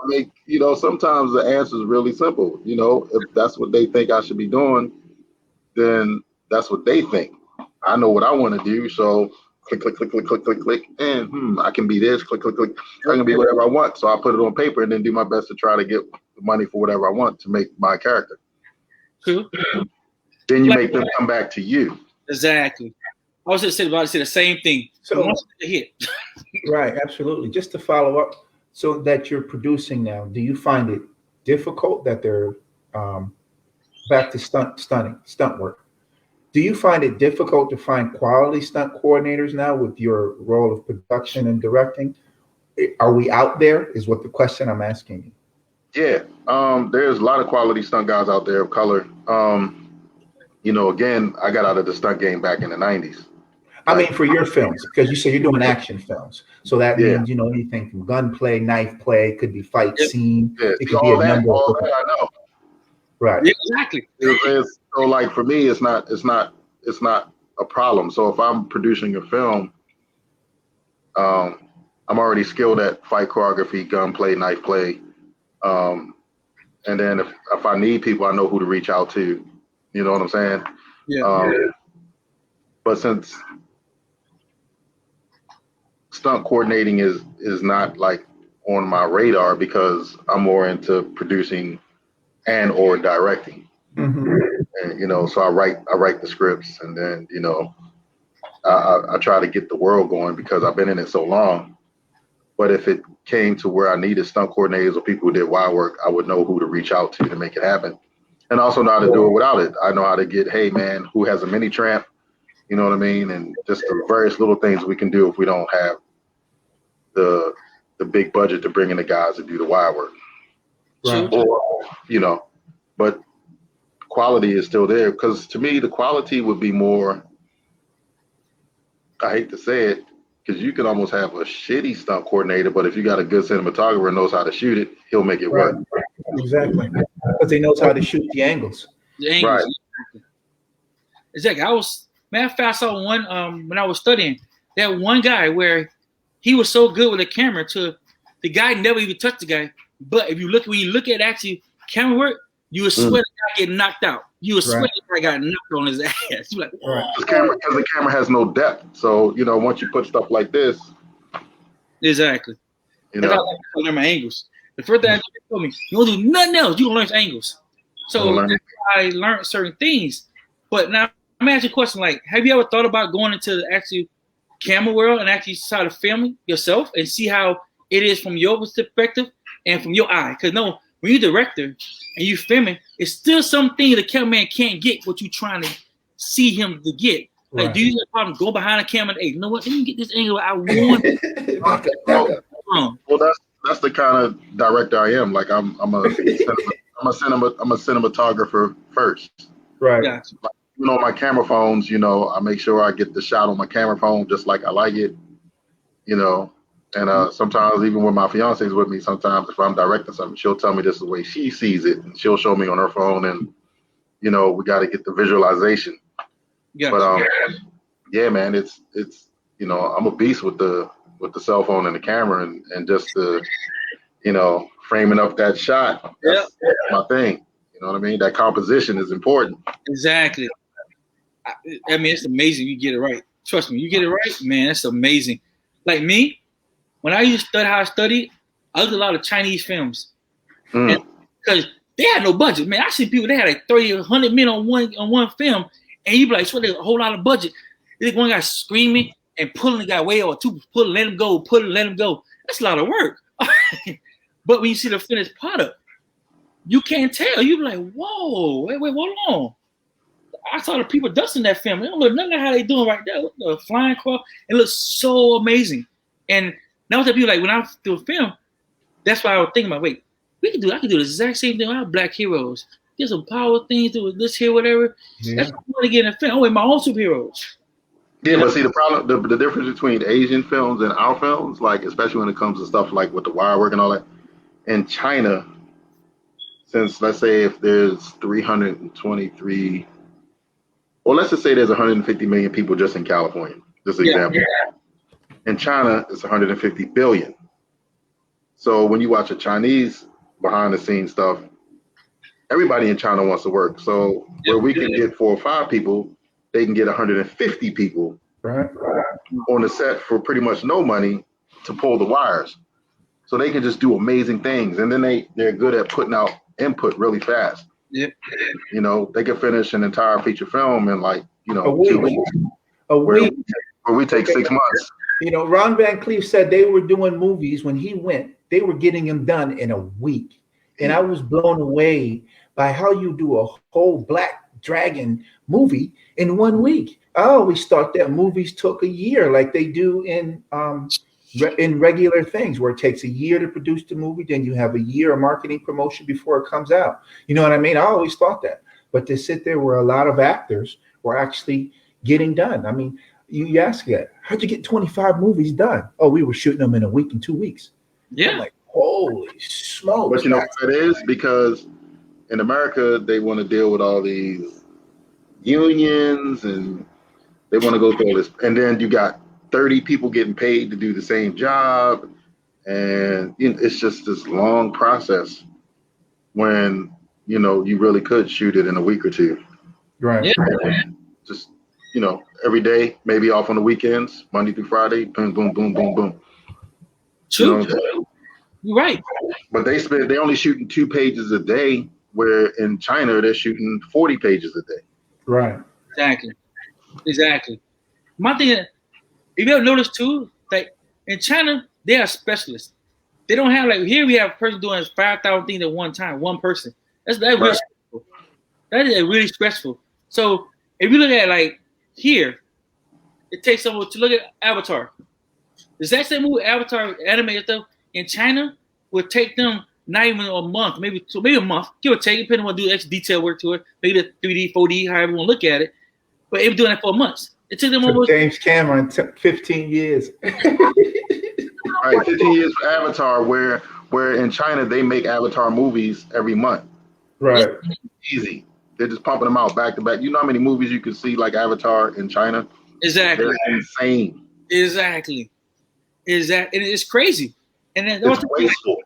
mean, sometimes the answer is really simple. If that's what they think I should be doing, then that's what they think. I know what I want to do, so click, click, click, click, click, click, click, and I can be this, click, click, click. I can be whatever I want, so I put it on paper and then do my best to try to get the money for whatever I want to make my character. True. Then you make them come back to you. Exactly. I was just about to say the same thing. So once they hit. Right, absolutely. Just to follow up, so that you're producing now, do you find it difficult that they're back to stunt work? Do you find it difficult to find quality stunt coordinators now with your role of production and directing? Are we out there? Is what the question I'm asking you. Yeah, there's a lot of quality stunt guys out there of color. Again, I got out of the stunt game back in the 90s. I mean, for your films, because you say you're doing action films. So that means, anything from gunplay, knife play, could be fight scene. Yeah, it could be a number of that I know. Right. Yeah, exactly. So like for me, it's not a problem. So if I'm producing a film, I'm already skilled at fight choreography, gunplay, knife play. And then if I need people, I know who to reach out to. You know what I'm saying? Yeah. But since stunt coordinating is not like on my radar because I'm more into producing and or directing. Mm-hmm. And so I write the scripts, and then I try to get the world going because I've been in it so long. But if it came to where I needed stunt coordinators or people who did wire work, I would know who to reach out to make it happen, and also know how to do it without it. I know how to get, hey man, who has a mini tramp, you know what I mean, and just the various little things we can do if we don't have the big budget to bring in the guys to do the wire work. Right. Or, but quality is still there, because to me the quality would be more, I hate to say it, because you can almost have a shitty stunt coordinator, but if you got a good cinematographer and knows how to shoot it, he'll make it work. Exactly, because he knows how to shoot the angles. Right. Exactly. Matter of fact, I saw one when I was studying, that one guy where he was so good with the camera to the guy never even touched the guy. But when you look at actually camera work, you would swear the guy get knocked out. You would swear the guy got knocked on his ass. You're like, because the camera has no depth. So once you put stuff like this, exactly. I learn my angles. The first thing they told me, you don't do nothing else. You don't learn angles. So I learned certain things. But now I'm asking a question like, have you ever thought about going into the actual camera world and actually try to film it yourself and see how it is from your perspective and from your eye? Because when you're a director and you filming, it's still something the cameraman can't get what you're trying to see him to get. Like, do you have a problem? Go behind the camera and, hey, you know what? Let me get this angle I want. Well, that's the kind of director I am. Like, I'm a cinematographer first. Right. Gotcha. My camera phones, I make sure I get the shot on my camera phone just like I like it, and sometimes even when my fiance is with me, sometimes if I'm directing something, she'll tell me this is the way she sees it, and she'll show me on her phone, and we got to get the visualization. Gotcha. But yeah, man, it's I'm a beast with the cell phone and the camera and just the framing up that shot. That's my thing. You know what I mean? That composition is important. Exactly. I mean, it's amazing you get it right. Trust me, you get it right, man, it's amazing. Like me, when I used to study how I studied, I looked at a lot of Chinese films. Because they had no budget. Man, I see people, they had like 30, 100 men on one film, and you be like, so there's a whole lot of budget. This one guy screaming and pulling the guy way over, two, pull, let him go, pull, let him go. That's a lot of work. But when you see the finished product, you can't tell. You be like, whoa, wait, hold on. I saw the people dusting that film. They don't look nothing like how they doing right there. The flying car, it looks so amazing. And now that people like when I do a film, that's why I was thinking about, wait, I can do the exact same thing with our black heroes. Get some power things, do this here, whatever. Yeah. That's what I want to get in a film. My own superheroes. Yeah, but see the problem, the difference between Asian films and our films, like especially when it comes to stuff like with the wire work and all that, in China, since let's say if there's 323, or let's just say there's 150 million people just in California, just an example. Yeah. In China, it's 150 billion. So when you watch a Chinese behind the scenes stuff, everybody in China wants to work. So where we can get 4 or 5 people, they can get 150 people on the set for pretty much no money to pull the wires. so they can just do amazing things, and then they're good at putting out input really fast. Yep. You know, they can finish an entire feature film in like, you know, A week. 2 weeks. A week. Where we take 6 months. You know, Ron Van Cleef said they were doing movies when he went. They were getting them done in a week. And I was blown away by how you do a whole Black Dragon movie in 1 week. I always thought that movies took a year, like they do in regular things, where it takes a year to produce the movie, then you have a year of marketing promotion before it comes out. You know what I mean? I always thought that. But to sit there where a lot of actors were actually getting done. I mean, you ask that, how'd you get 25 movies done? Oh, we were shooting them in a week and 2 weeks. Yeah. I'm like, holy smokes. But you know what it is? Because in America, they want to deal with all these unions and they want to go through all this. And then you got 30 people getting paid to do the same job. And you know, it's just this long process when, you know, you really could shoot it in a week or two. Right. Yeah. Just, you know, every day, maybe off on the weekends, Monday through Friday, boom, boom, boom, boom, boom. True. You know, You're right. but they only shooting 2 pages a day, where in China they're shooting 40 pages a day. Right. Exactly. My thing is, if you ever noticed too, like in China, they are specialists. They don't have, like, here we have a person doing 5,000 things at one time, one person. That's really stressful. That is really stressful. So if you look at, like, here, it takes someone to look at Avatar. The exact same movie, Avatar, animated stuff, in China would take them not even a month, maybe a month, give or take, depending on what do extra detail work to it, maybe the 3D, 4D, however you want to look at it. But it was doing that for months. It took them almost. James Cameron took 15 years. Right, 15 years for Avatar, where in China they make Avatar movies every month. Right. Easy. They're just pumping them out back to back. You know how many movies you can see like Avatar in China? Exactly. They're insane. Exactly. And it's crazy. And then It's wasteful.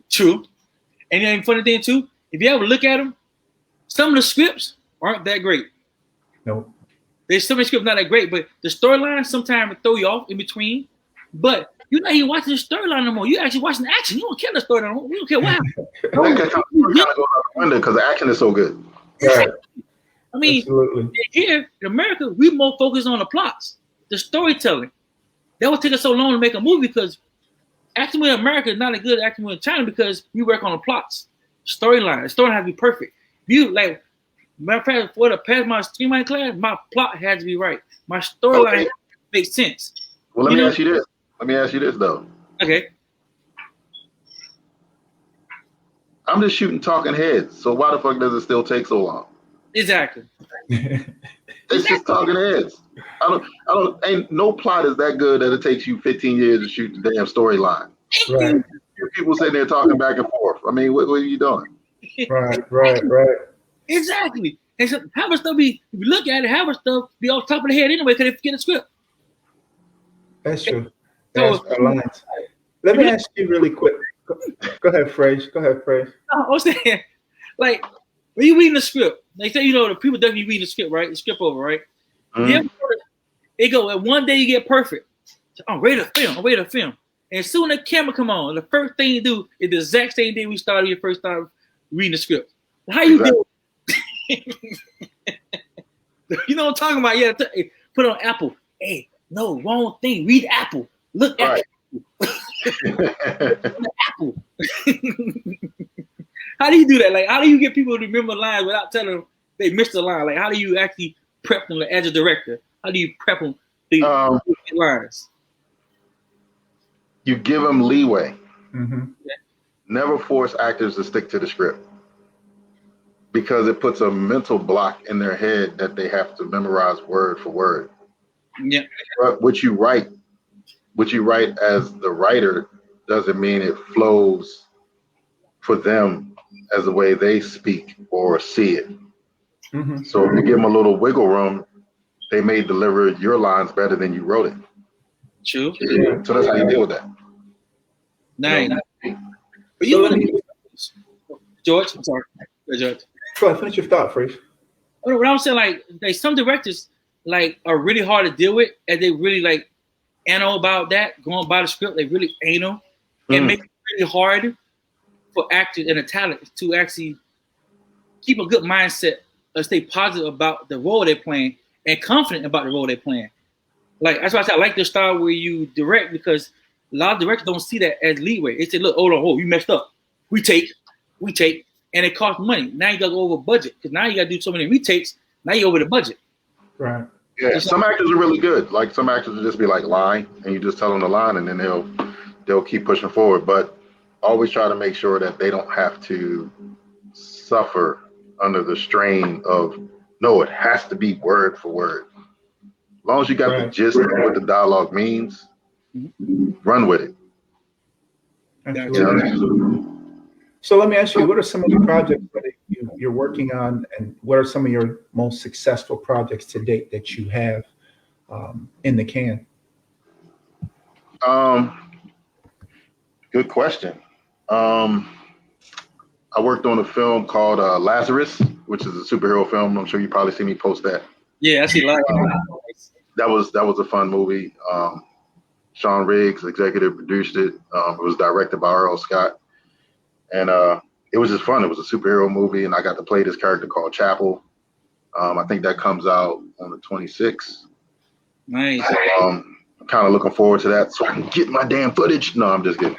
True. And then funny thing too, if you ever look at them, some of the scripts aren't that great. Nope. There's some of the scripts not that great, but the storyline sometimes throw you off in between. But you're not even watching the storyline no more. You're actually watching the action. You don't care the storyline no more. You don't care what happened. That kind of goes out the window because the action is so good. Right. I mean, absolutely. Here in America, we more focus on the plots, the storytelling. That would take us so long to make a movie because acting in America is not as good as acting in China because we work on the plots, storyline. The story has to be perfect. You like, matter of fact, for the past my screenwriting class, my plot had to be right. My storyline makes sense. Well, let me ask you this though. Okay. I'm just shooting talking heads, so why the fuck does it still take so long? Exactly. It's just talking heads. Ain't no plot is that good that it takes you 15 years to shoot the damn storyline. Right. People sitting there talking back and forth. I mean, what are you doing? Right. Exactly. And so how much stuff if you look at it, how much stuff be off top of the head anyway because they forget the script. That's true. So, let me ask you really quick. Go ahead, Fraser. I was saying, like, when you reading the script, they say, you know, the people definitely reading the script, right? The script over, right? Mm-hmm. They go, and one day you get perfect. So, I'm ready to film. And as soon as the camera come on, the first thing you do is the exact same day we started your first time reading the script. How you do it? You know what I'm talking about? Yeah, put on Apple. Hey, no, wrong thing. Read Apple. Look at Apple. How do you do that? Like, how do you get people to remember lines without telling them they missed the line? Like, how do you actually prep them as a director? How do you prep them to lines? You give them leeway. Mm-hmm. Yeah. Never force actors to stick to the script because it puts a mental block in their head that they have to memorize word for word. Yeah. But what you write as the writer doesn't mean it flows for them as the way they speak or see it. Mm-hmm. So if you give them a little wiggle room, they may deliver your lines better than you wrote it. True. So that's how you deal with that. Nice. You know? But you George, I'm sorry. George. Go ahead, finish your thought, Fraser. What I'm saying, like some directors like are really hard to deal with, and they really like anal about that, going by the script. They really anal. It makes it really hard for actors and the talent to actually keep a good mindset or stay positive about the role they're playing and confident about the role they're playing. Like that's why I said I like the style where you direct, because a lot of directors don't see that as leeway. They say, look, hold, you messed up. We take, and it costs money. Now you gotta go over budget because now you gotta do so many retakes. Now you're over the budget. Right. Yeah, some actors are really good. Like some actors will just be like line, and you just tell them the line, and then they'll keep pushing forward. But always try to make sure that they don't have to suffer under the strain of no, it has to be word for word. As long as you got the gist of what the dialogue means, run with it. Absolutely. So let me ask you, what are some of the projects that you're working on, and what are some of your most successful projects to date that you have in the can? Good question. I worked on a film called Lazarus, which is a superhero film. I'm sure you probably see me post that. Yeah, I see a lot. That was a fun movie. Sean Riggs executive produced it. It was directed by R.L. Scott, and it was just fun. It was a superhero movie, and I got to play this character called Chapel. I think that comes out on the 26th. Nice. So, I'm kind of looking forward to that, so I can get my damn footage. No, I'm just kidding.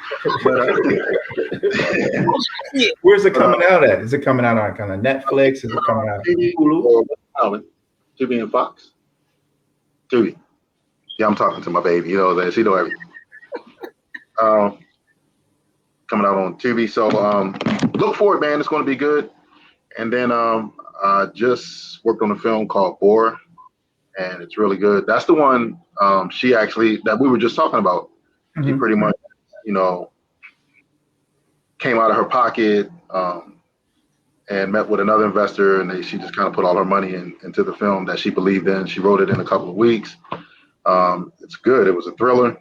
Where's it coming out at? Is it coming out on kind of Netflix? Is it coming out on Hulu? Tubi and Fox. Tubi. Yeah, I'm talking to my baby. You know that she know everything. Coming out on Tubi. So look for it, man. It's going to be good. And then I just worked on a film called Bore, and it's really good. That's the one she actually that we were just talking about. Mm-hmm. She pretty much, came out of her pocket and met with another investor, and she just kind of put all her money into the film that she believed in. She wrote it in a couple of weeks. It's good. It was a thriller.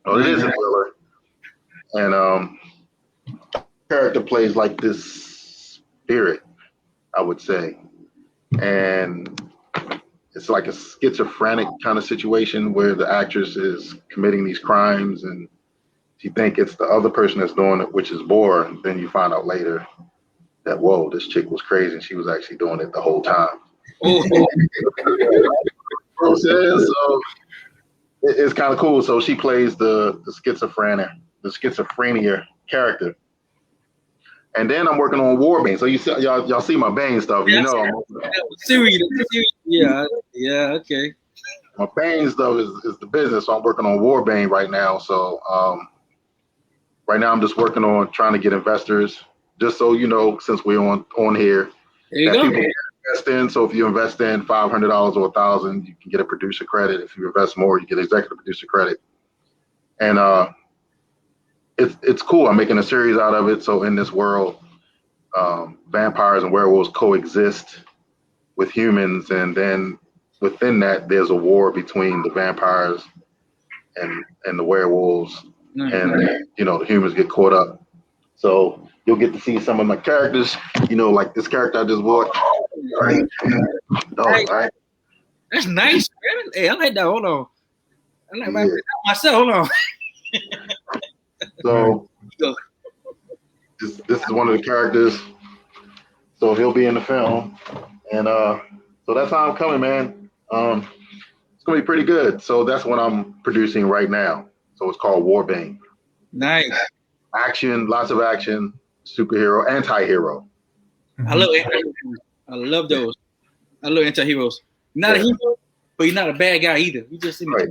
Oh, it is a thriller. And character plays like this spirit, I would say. And it's like a schizophrenic kind of situation where the actress is committing these crimes and you think it's the other person that's doing it, which is Bore. And then you find out later that, whoa, this chick was crazy and she was actually doing it the whole time. So it's kind of cool. So she plays the schizophrenia character. And then I'm working on Warbane. So y'all see my Bane stuff, Serious. Yeah, okay. My Bane stuff is the business. So I'm working on Warbane right now. So right now I'm just working on trying to get investors, just so since we're on here. There you go. People invest in. So if you invest in $500 or $1,000, you can get a producer credit. If you invest more, you get executive producer credit. And it's cool. I'm making a series out of it. So in this world, vampires and werewolves coexist with humans, and then within that, there's a war between the vampires and the werewolves, and the humans get caught up. So you'll get to see some of my characters. Like this character I just bought. Right. Right. That's nice, man. Hey, I like that. Hold on. I like myself. Hold on. So this is one of the characters. So he'll be in the film, and so that's how I'm coming, man. It's gonna be pretty good. So that's what I'm producing right now. So it's called Warbane. Nice. Action, lots of action, superhero, anti-hero. I love anti-heroes. I love those. I love anti-heroes. You're not a hero, but you're not a bad guy either. You just right.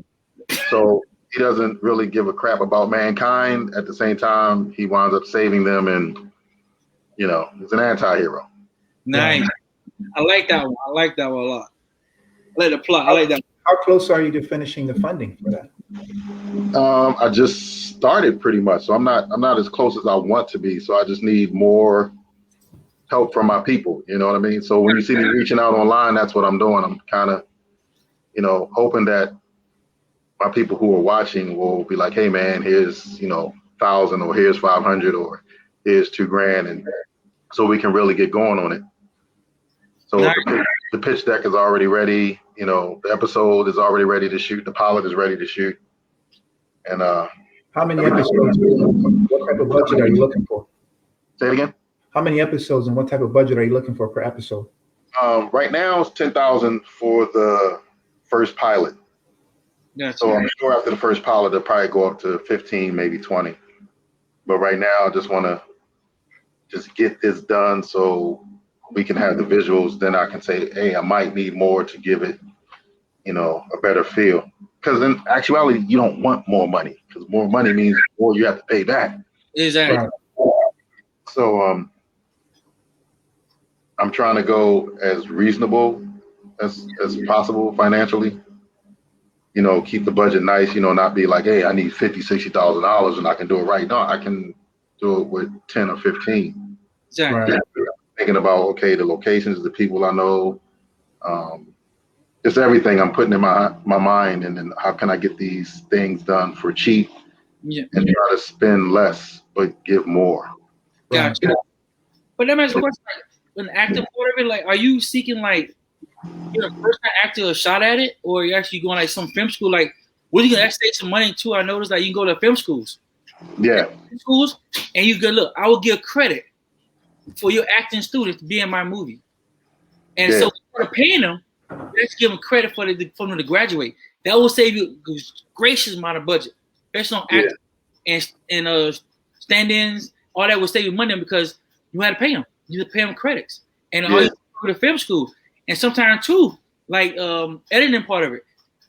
So he doesn't really give a crap about mankind. At the same time, he winds up saving them, and he's an anti-hero. Nice. I like that one. I like that one a lot. I like the plot. I like that. How close are you to finishing the funding for that? I just started pretty much, so I'm not as close as I want to be. So I just need more help from my people. You know what I mean? So when you see me reaching out online, that's what I'm doing. I'm kind of, hoping that my people who are watching will be like, hey man, here's 1,000 or here's 500 or here's $2,000, and so we can really get going on it. So the pitch deck is already ready. The episode is already ready to shoot. The pilot is ready to shoot, and How many episodes? What type of budget are you looking for? Say it again. How many episodes and what type of budget are you looking for per episode? Right now it's 10,000 for the first pilot. So I'm sure after the first pilot, they'll probably go up to 15, maybe 20. But right now, I just want to just get this done so we can have the visuals. Then I can say, hey, I might need more to give it, a better feel. Because in actuality, you don't want more money, because more money means more you have to pay back. Exactly. Right. So I'm trying to go as reasonable as possible financially. Keep the budget nice, not be like, hey, I need $50,000-$60,000 and I can do it right now. I can do it with 10 or 15. Exactly. Right. Thinking about, okay, the locations, the people I know, just everything I'm putting in my mind, and then how can I get these things done for cheap and try to spend less but give more. Gotcha. But that makes a question, like, an active part of it, like, are you seeking, like, you're a first-time actor a shot at it, or you're actually going, like, some film school? Like, what are you going to save some money to? I noticed, like, you can go to film schools. Yeah. Schools, and you go, look, I will give credit for your acting students to be in my movie. And so instead of paying them, let's give them credit for them to graduate. That will save you a gracious amount of budget, especially on acting and stand-ins. All that will save you money because you had to pay them. You had to pay them credits. And all you go to film school. And sometimes too, like editing part of it.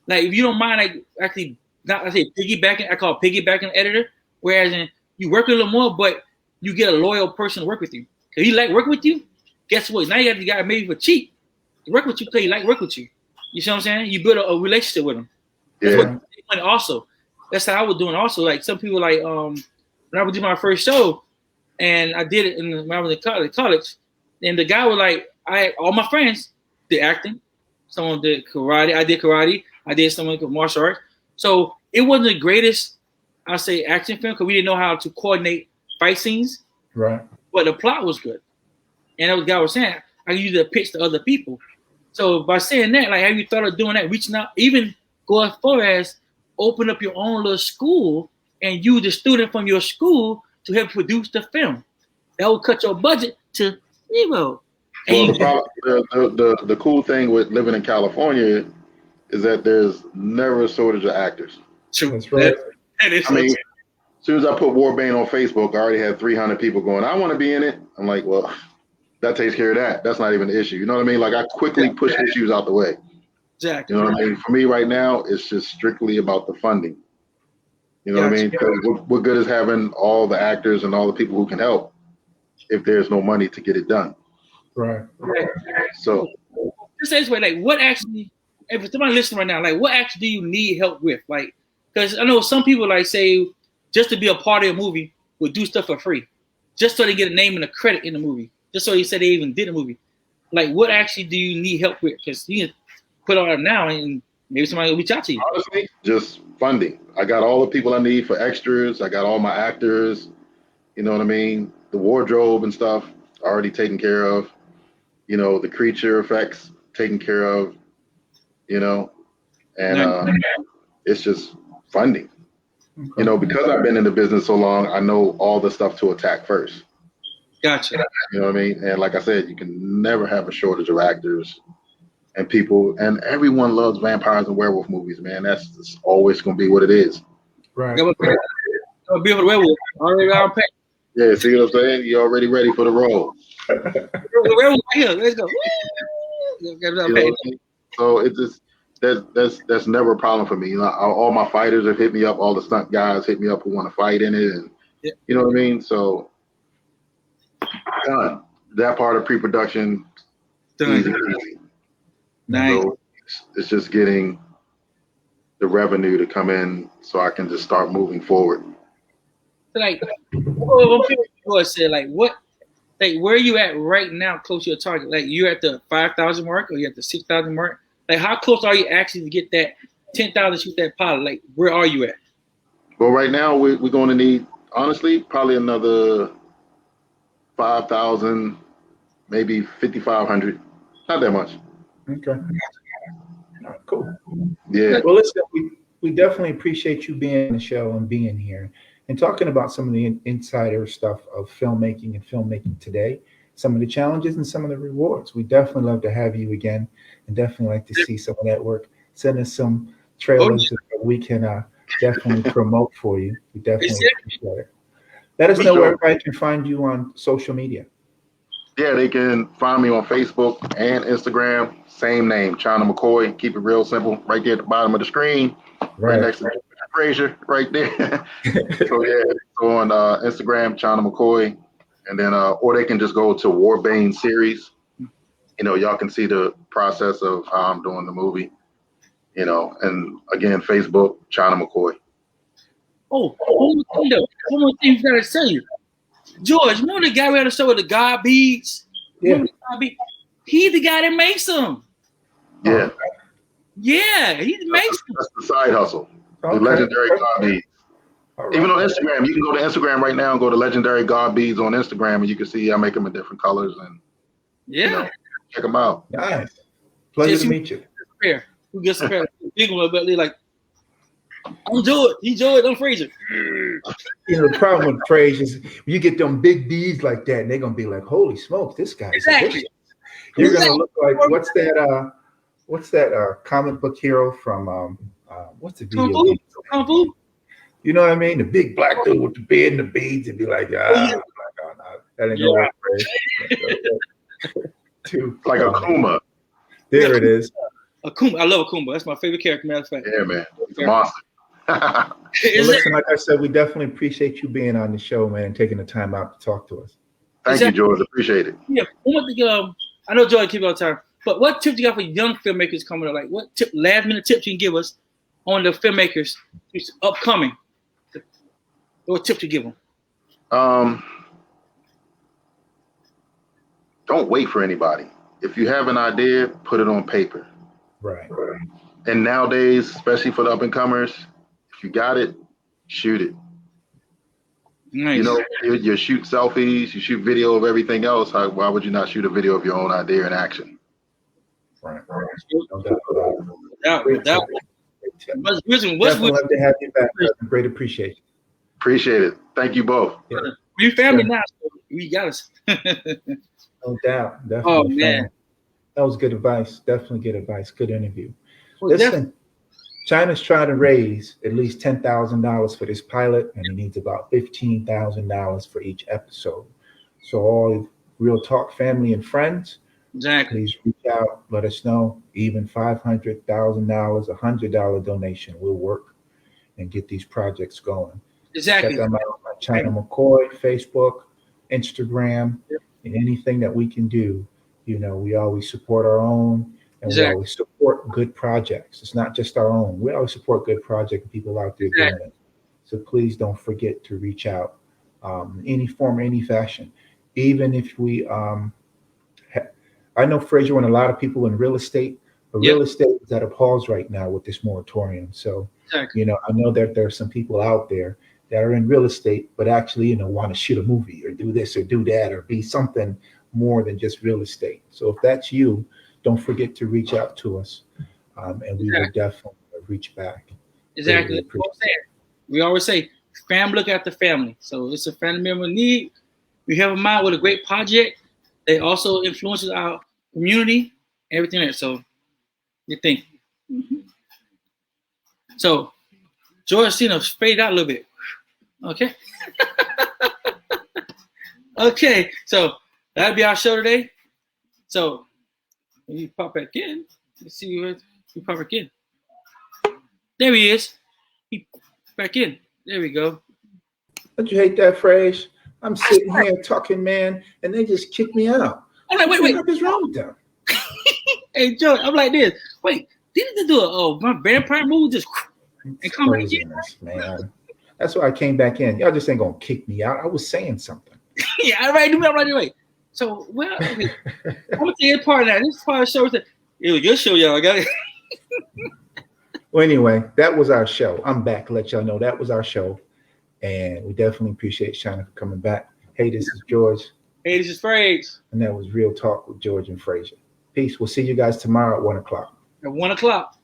Like if you don't mind, like actually, not I say piggybacking. I call it piggybacking editor. Whereas you work a little more, but you get a loyal person to work with you. If he like working with you, guess what? Now you got the guy maybe for cheap to work with you because he like work with you. You see what I'm saying? You build a relationship with him. That's what also. That's how I was doing. Also, like some people like when I would do my first show, and I did it when I was in college, and the guy was like, all my friends did acting. Someone did karate. I did karate. I did some martial arts. So it wasn't the greatest, I say, action film because we didn't know how to coordinate fight scenes. Right. But the plot was good. And that was the guy was saying, I can use it to pitch to other people. So by saying that, like, have you thought of doing that, reaching out, even go as far as open up your own little school and use the student from your school to help produce the film? That will cut your budget to zero. Well, the cool thing with living in California is that there's never a shortage of actors. True. That's right. I mean, as soon as I put Warbane on Facebook, I already had 300 people going, I want to be in it. I'm like, well, that takes care of that. That's not even an issue. You know what I mean? Like I quickly push issues out the way. Exactly. You know what I mean? For me right now, it's just strictly about the funding. You know what I mean? Because what good is having all the actors and all the people who can help if there's no money to get it done? Right. So just say this way, like what actually, if somebody listening right now, like what actually do you need help with? Like, because I know some people like say just to be a part of a movie would do stuff for free, just so they get a name and a credit in the movie, just so they said they even did a movie. Like, what actually do you need help with? Because you can put all that now, and maybe somebody will reach out to you. Honestly, just funding. I got all the people I need for extras. I got all my actors. You know what I mean? The wardrobe and stuff already taken care of. You know, the creature effects taken care of. You know, and it's just funding. Okay. You know, because I've been in the business so long, I know all the stuff to attack first. Gotcha. You know what I mean? And like I said, you can never have a shortage of actors and people, and everyone loves vampires and werewolf movies, man. That's just always going to be what it is. Right. Be able to werewolf. Already around pack. Yeah, see what I'm saying? You're already ready for the role. Werewolf right here. Let's go. You know what I mean? So it's just that's never a problem for me. You know, all my fighters have hit me up. All the stunt guys hit me up who want to fight in it, and you know what I mean. So done. That part of pre-production, easy. Nice. So it's just getting the revenue to come in, so I can just start moving forward. So like, one thing you said, like, what, like, where are you at right now, close to your target? Like, you're at the 5,000 mark, or you're at the 6,000 mark? Like, how close are you actually to get that 10,000 shoot that pilot? Like, where are you at? Well, right now we're going to need, honestly, probably another 5,000, maybe 5,500. Not that much. Okay. Cool. Yeah. Well, listen, We definitely appreciate you being on the show and being here and talking about some of the insider stuff of filmmaking today, some of the challenges and some of the rewards. We definitely love to have you again and definitely like to see some of that work. Send us some trailers that we can definitely promote for you. We definitely appreciate it. Let us know where everybody can find you on social media. Yeah, they can find me on Facebook and Instagram. Same name, Chyna McCoy. Keep it real simple. Right there at the bottom of the screen. Right next to Frazier, right there. So yeah, so on Instagram, Chyna McCoy. And then or they can just go to Warbane series. You know, y'all can see the process of how I'm doing the movie. You know, and again, Facebook, Chyna McCoy. Oh, one more thing I gotta tell you. George, remember the guy we had to show with the God beads? Yeah. He's the guy that makes them. Yeah. Yeah, he makes them. That's the side hustle. Okay. The legendary God beads. Right. Even on Instagram, you can go to Instagram right now and go to Legendary God Beads on Instagram, and you can see I make them in different colors and check them out. Nice. Pleasure to meet you. Who gets a pair? Big one, but they're like, I'm George. He George. I'm Frazier. You know, the problem with Frazier is you get them big beads like that, and they're gonna be like, "Holy smokes, this guy!" Exactly. You're gonna look like what's that comic book hero from what's the video game? Kung Fu. You know what I mean? The big black dude with the beard and the beads, and be like, no, that ain't gonna work. Too like Akuma. There it is. Akuma. I love Akuma. That's my favorite character, matter of fact. Yeah, man. He's a monster. Well, listen, like I said, we definitely appreciate you being on the show, man, and taking the time out to talk to us. Thank you, George. Appreciate it. Yeah. I know George keep all the time, but what tips you got for young filmmakers coming up? Like, what last minute tips you can give us on the filmmakers who's upcoming? What tips you give them? Don't wait for anybody. If you have an idea, put it on paper. Right. And nowadays, especially for the up and comers, if you got it, shoot it. Nice. You know, you shoot selfies, you shoot video of everything else. Why would you not shoot a video of your own idea in action? Right. Definitely love to have you back. Great appreciation. Appreciate it. Thank you both. Yeah. We family now, so we got us. No doubt. Definitely. Oh man. That was good advice. Definitely good advice. Good interview. Listen, Chyna's trying to raise at least $10,000 for this pilot, and he needs about $15,000 for each episode. So all Real Talk family and friends, please reach out. Let us know. Even $500,000, $100 donation will work and get these projects going. Exactly. Check them out on Chyna McCoy, Facebook, Instagram, and anything that we can do. You know, we always support our own, and we always support good projects. It's not just our own. We always support good projects and people out there doing it. So please don't forget to reach out in any form, any fashion. Even if we, I know Frazier and a lot of people in real estate, but real estate is at a pause right now with this moratorium. So, you know, I know that there are some people out there that are in real estate, but actually, you know, want to shoot a movie or do this or do that or be something more than just real estate. So if that's you, don't forget to reach out to us, and we will definitely reach back. Exactly. We always say, family look after family. So it's a family member in need. We have them out with a great project. They also influences our community, everything else. So you think. So George Cena fade out a little bit. Okay. Okay. So that'll be our show today. So when you pop back in, let's see where you pop back in. There he is. He back in. There we go. Don't you hate that phrase? I'm sitting here talking, man, and they just kick me out. I'm like, wait. What is wrong with them? Hey, Joe, I'm like this. Wait, didn't they do my vampire movie just and come back in? Man. That's why I came back in. Y'all just ain't gonna kick me out. I was saying something. Yeah, I'm right away. So, well, okay. I'm gonna tell you a part of that. This part of the show is that it was your show, y'all. I got it. Well, anyway, that was our show. I'm back to let y'all know that was our show. And we definitely appreciate Chyna for coming back. Hey, this is George. Hey, this is Frazier. And that was Real Talk with George and Frazier. Peace. We'll see you guys tomorrow at 1 o'clock. At 1 o'clock.